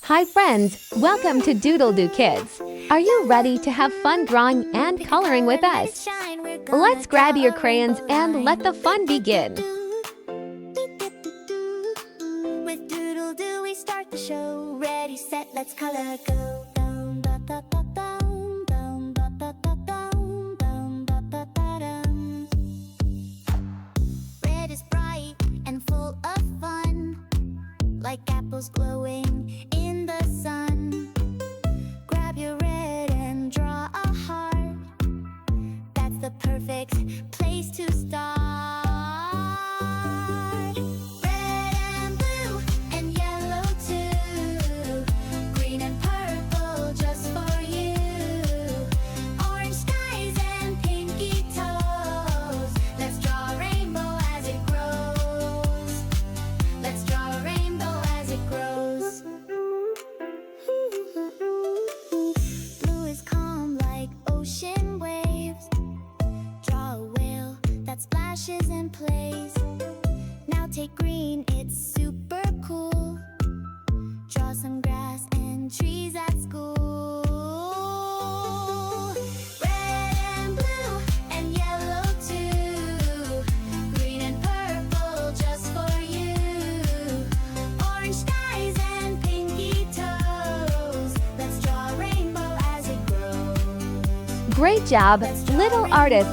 Hi friends, welcome to DoodleDoo Kids. Are you ready to have fun drawing and coloring with us? Let's grab your crayons and let the fun begin. With DoodleDoo we start the show. Ready, set, let's color, go. Red is bright and full of fun, like apples glowing in the sun. Grab your red and draw a heart. That's the perfect place to start. Red and blue and yellow too. Green and purple just for you. Orange skies and pinky toes. Let's draw a rainbow as it grows. Let's draw a rainbow as it grows. Blue is calm like ocean waves. Draw a whale that splashes and plays. Now take green, it's super cool. Draw some grass and trees at school. Red and blue and yellow too. Green and purple just for you. Orange skies and pinky toes. Let's draw a rainbow as it grows. Great job, little artists.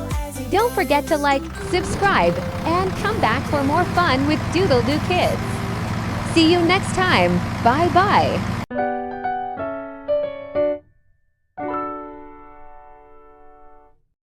Don't forget to like, subscribe, and come back for more fun with DoodleDoo Kids. See you next time. Bye-bye.